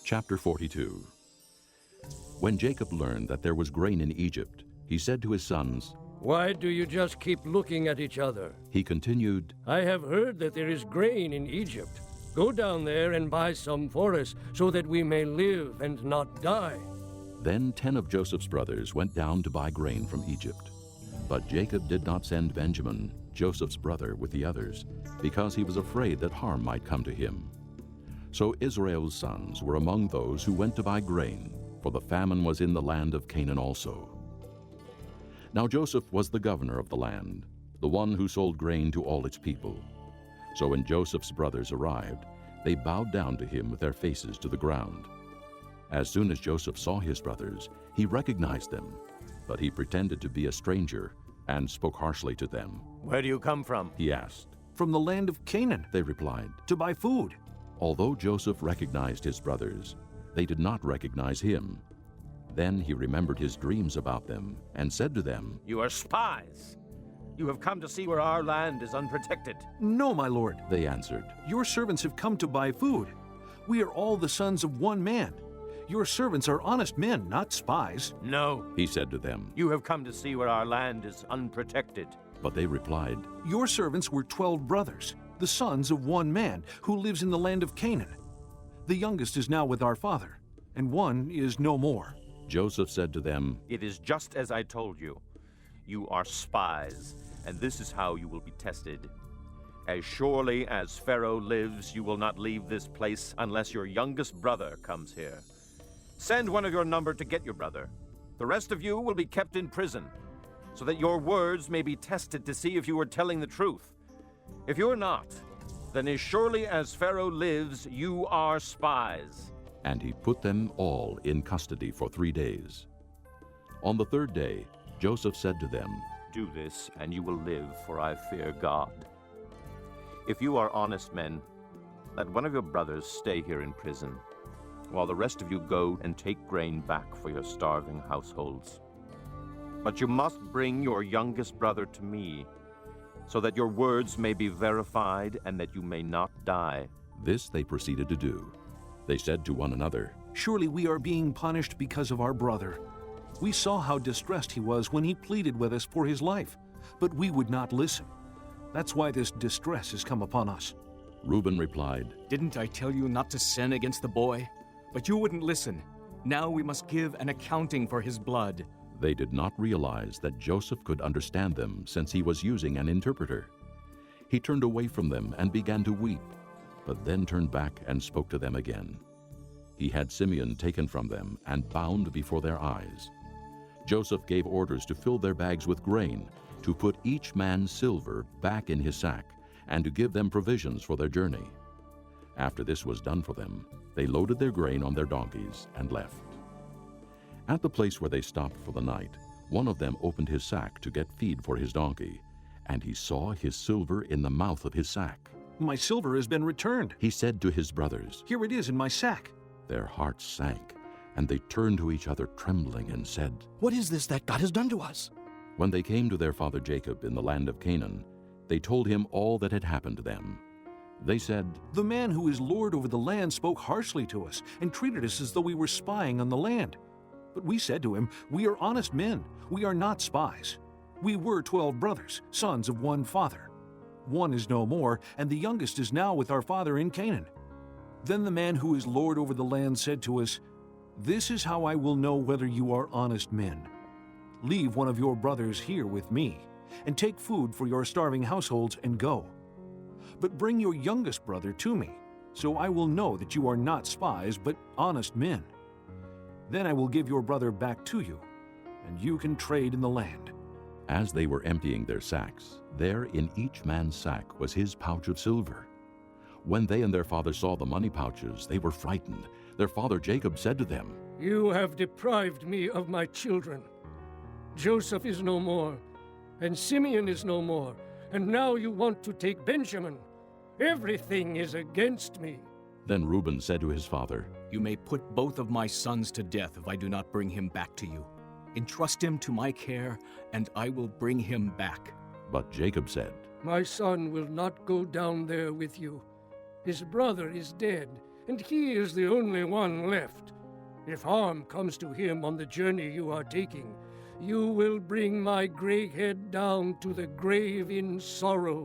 Chapter 42. When Jacob learned that there was grain in Egypt, he said to his sons, Why do you just keep looking at each other? He continued, I have heard that there is grain in Egypt. Go down there and buy some for us, so that we may live and not die. Then 10 of Joseph's brothers went down to buy grain from Egypt. But Jacob did not send Benjamin, Joseph's brother, with the others, because he was afraid that harm might come to him. So Israel's sons were among those who went to buy grain, for the famine was in the land of Canaan also. Now Joseph was the governor of the land, the one who sold grain to all its people. So when Joseph's brothers arrived, they bowed down to him with their faces to the ground. As soon as Joseph saw his brothers, he recognized them, but he pretended to be a stranger and spoke harshly to them. Where do you come from? He asked. From the land of Canaan, They replied. to buy food. Although Joseph recognized his brothers, they did not recognize him. Then he remembered his dreams about them and said to them, You are spies. You have come to see where our land is unprotected. No, my lord. They answered. Your servants have come to buy food. We are all the sons of one man. Your servants are honest men, not spies. No, He said to them. you have come to see where our land is unprotected. But they replied, Your servants were 12 brothers, the sons of one man, who lives in the land of Canaan. The youngest is now with our father, and one is no more. Joseph said to them, It is just as I told you. You are spies, and this is how you will be tested. As surely as Pharaoh lives, you will not leave this place unless your youngest brother comes here. Send one of your number to get your brother. The rest of you will be kept in prison, so that your words may be tested to see if you are telling the truth. If you are not, then as surely as Pharaoh lives, you are spies. and he put them all in custody for 3 days. On the third day, Joseph said to them, Do this, and you will live, for I fear God. If you are honest men, let one of your brothers stay here in prison, while the rest of you go and take grain back for your starving households. But you must bring your youngest brother to me, so that your words may be verified and that you may not die. This they proceeded to do. They said to one another, Surely we are being punished because of our brother. We saw how distressed he was when he pleaded with us for his life, but we would not listen. That's why this distress has come upon us. Reuben replied, Didn't I tell you not to sin against the boy? But you wouldn't listen. Now we must give an accounting for his blood. They did not realize that Joseph could understand them since he was using an interpreter. He turned away from them and began to weep, but then turned back and spoke to them again. He had Simeon taken from them and bound before their eyes. Joseph gave orders to fill their bags with grain, to put each man's silver back in his sack, and to give them provisions for their journey. After this was done for them, they loaded their grain on their donkeys and left. At the place where they stopped for the night, one of them opened his sack to get feed for his donkey, and he saw his silver in the mouth of his sack. My silver has been returned. He said to his brothers. Here it is in my sack. Their hearts sank, and they turned to each other trembling and said, What is this that God has done to us? When they came to their father Jacob in the land of Canaan, they told him all that had happened to them. They said, The man who is lord over the land spoke harshly to us and treated us as though we were spying on the land. But we said to him, We are honest men. We are not spies. We were 12 brothers, sons of one father. One is no more, and the youngest is now with our father in Canaan. Then the man who is lord over the land said to us, This is how I will know whether you are honest men. Leave one of your brothers here with me, and take food for your starving households and go. But bring your youngest brother to me, so I will know that you are not spies, but honest men. Then I will give your brother back to you, and you can trade in the land. As they were emptying their sacks, there in each man's sack was his pouch of silver. When they and their father saw the money pouches, they were frightened. Their father Jacob said to them, You have deprived me of my children. Joseph is no more, and Simeon is no more, and now you want to take Benjamin. Everything is against me. Then Reuben said to his father, You may put both of my sons to death if I do not bring him back to you. Entrust him to my care, and I will bring him back. But Jacob said, My son will not go down there with you. His brother is dead, and he is the only one left. If harm comes to him on the journey you are taking, you will bring my gray head down to the grave in sorrow.